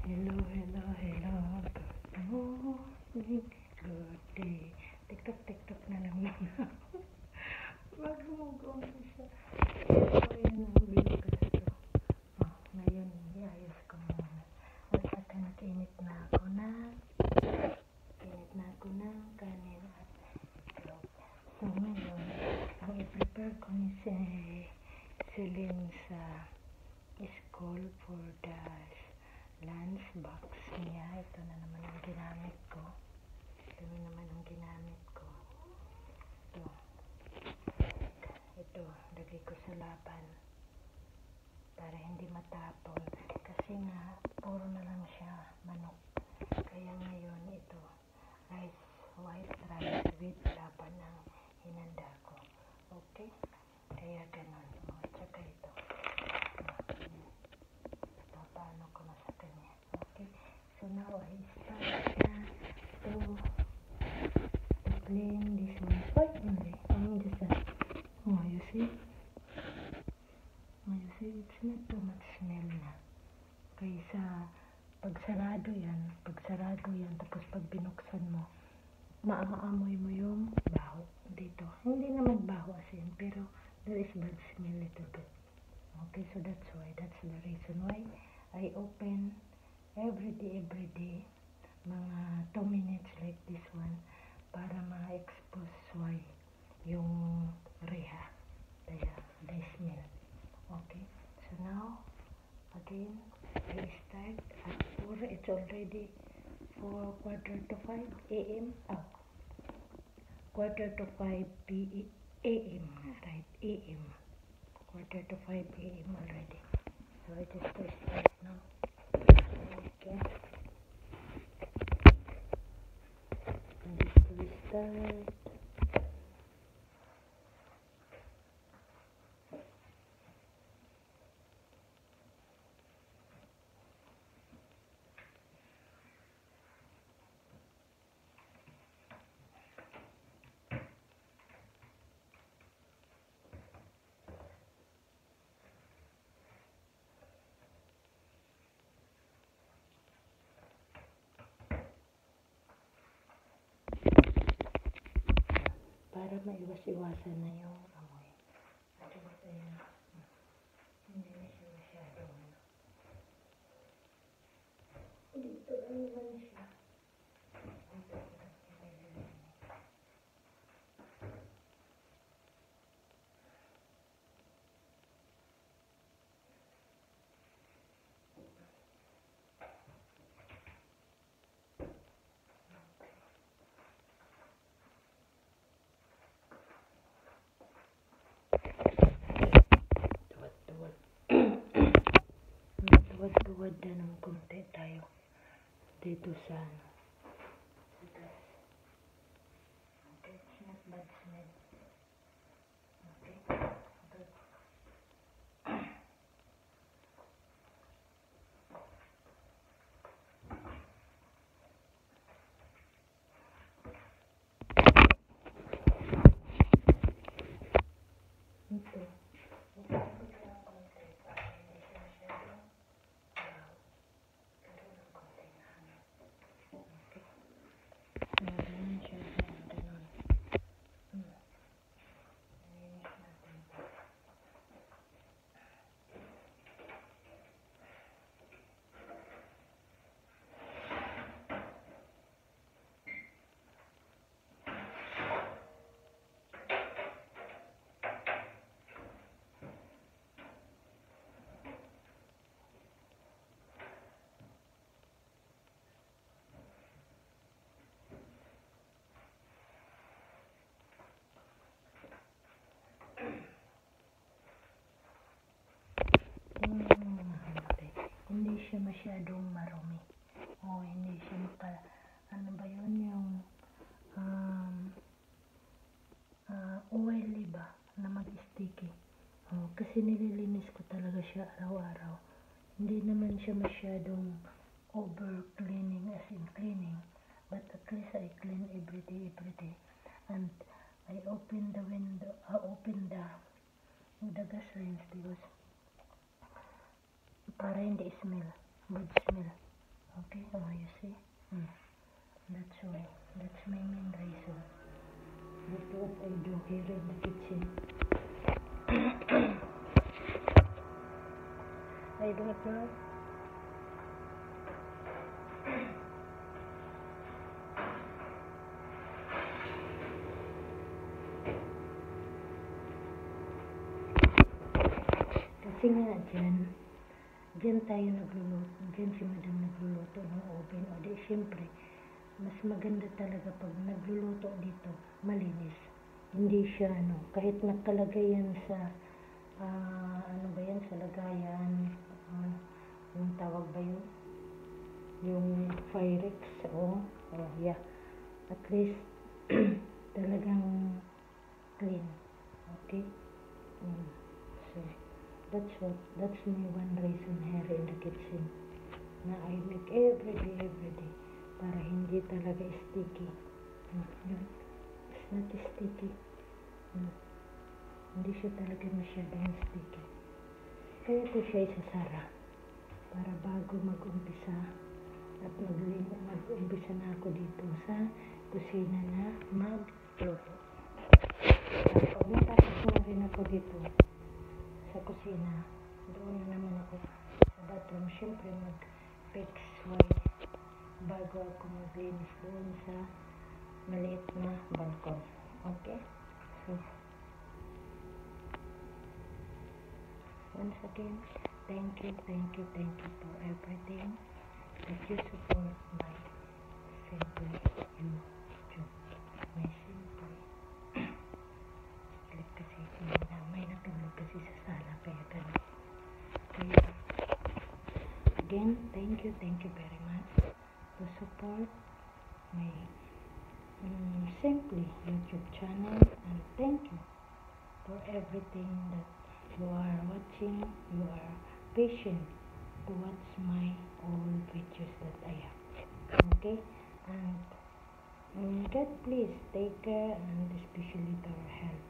Hello, hello, hello. Good morning, good day. TikTok, TikTok na lang muna. Bago mag-umpisa. So, yun ang video ko na to. Ngayon, iayos ko muna. At saka nakinit na ako ng kanin at itlog. So, ngayon, ang i-prepare ko ni Celine sa school for the lunch box niya. Ito na naman ang ginamit ko. Ito, lagay ko sa laban para hindi matapon. Kasi nga, puro na lang siya manok. Kaya ngayon, ito, white rice with laban ang hinanda ko. Okay? Kaya ganun. At saka ito. Paano ko na sa kanya. Okay? So now I start to clean this one. Just that. You see? It's not too much smell na. Kaysa pag sarado yan, tapos pag binuksan mo, maaamoy mo yung baho dito. Hindi naman baho as in, pero there is bad smell little bit. Okay, so that's the reason why I open every day, mga 2 minutes like this one, para ma-expose why yung reha, the smell. Okay, so now, again, I start at 4, it's already 4:45 a.m. 4:45 a.m. Right, a.m. 4:45 a.m. already. So I just start now. Okay. And just to start. Para maiwas-iwasan na yung amoy. At saka ayan, hindi na siya masyadong dito lang naman siya. Tuwad na ng konti tayo dito sa gas. Okay, it's not bad smell. Okay, good. Ito. Hindi siya masyadong marumi. Hindi siya ano ba yun, yung oily ba na mag-sticky. Kasi nililinis ko talaga siya araw-araw. Hindi naman siya masyadong over cleaning as in cleaning, but at least I clean every day. And I open the window, open the gas range because para hindi smell, bad smell. Okay, oh, you see? That's why. That's my main reason. That's what I do here in the kitchen. I don't know. Kasi nga dyan tayo nagluluto, dyan si madam nagluluto ng oven. O di, syempre, mas maganda talaga pag nagluluto dito, malinis. Hindi siya, kahit nakalagay yan sa, ano ba yan, sa lagayan, yung tawag ba yun? Yung Pyrex, yeah. At least, talagang clean. Okay? So, that's my one reason here in the kitchen na I make every day para hindi talaga sticky. It's not sticky. Hindi siya talaga masyadong sticky. Kaya ko siya isasara para bago mag-umpisa at mag-umpisa na ako dito sa kusina na magluto. At pag natapos na rin ako dito sa kusina, doon na naman ako sa bathroom. Siyempre mag-fix wipe bago ako maglinis doon sa maliit na balkon. Okay? So, once again, thank you for everything that you support my Simply YouTube. My Simply. Kasi may natulog kasi sa sala, kaya ganun. Kaya, again, thank you very much to support my Simply YouTube channel, and thank you for everything that you are watching. You are patient to watch my old videos that I have. Okay? And God please take care, and especially to our health.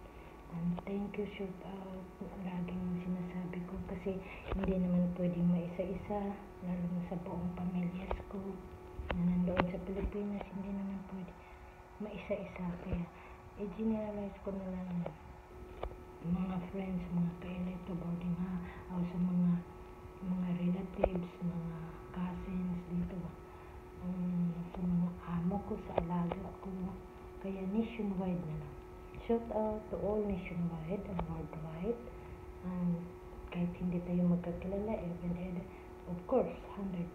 And thank you, shout out, laging sinasabi ko kasi hindi naman pwedeng maisa-isa, lalo na sa buong pamilya ko na nandoon sa Pilipinas, hindi naman pwede maisa-isa. Kaya i-generalize ko na lang mga friends, mga kailan ito boarding o sa mga relatives, mga cousins dito ba, sa mga amo ko, sa alaga ko. Kaya nationwide na lang. Shout out to all nationwide and worldwide. And kahit hindi tayo magkakilala, even of course, 100%,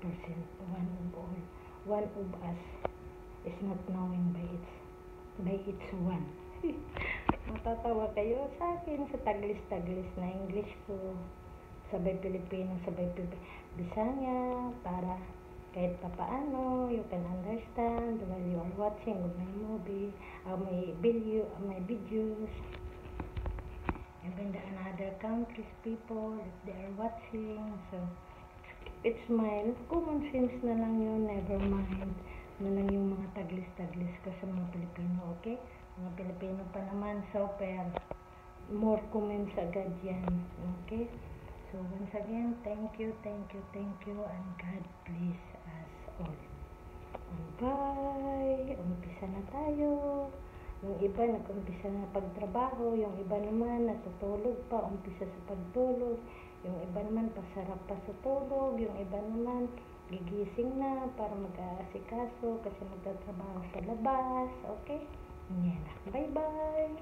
one of us is not knowing by its one. Matatawa kayo sa akin sa taglis-taglis na English ko. Sabay Pilipino, sabay Bisaya, para kahit papaano you can understand while you are watching my movie, my videos. Even the another countries people, if they are watching, so it's smile. Common sense na lang yun, never mind na lang yung mga taglis-taglis ko sa mga Pilipino, okay? Mga Pilipino pa naman, super more comments agad yan, okay? So once again, thank you, and God bless us all. And bye! Umpisa na tayo. Yung iba nag-umpisa na pagtrabaho, yung iba naman natutulog pa, umpisa sa pagtulog, yung iba naman pasarap pa sa tulog, yung iba naman gigising na para mag-aasikaso kasi magtatrabaho sa labas, okay? Yan na. Bye-bye!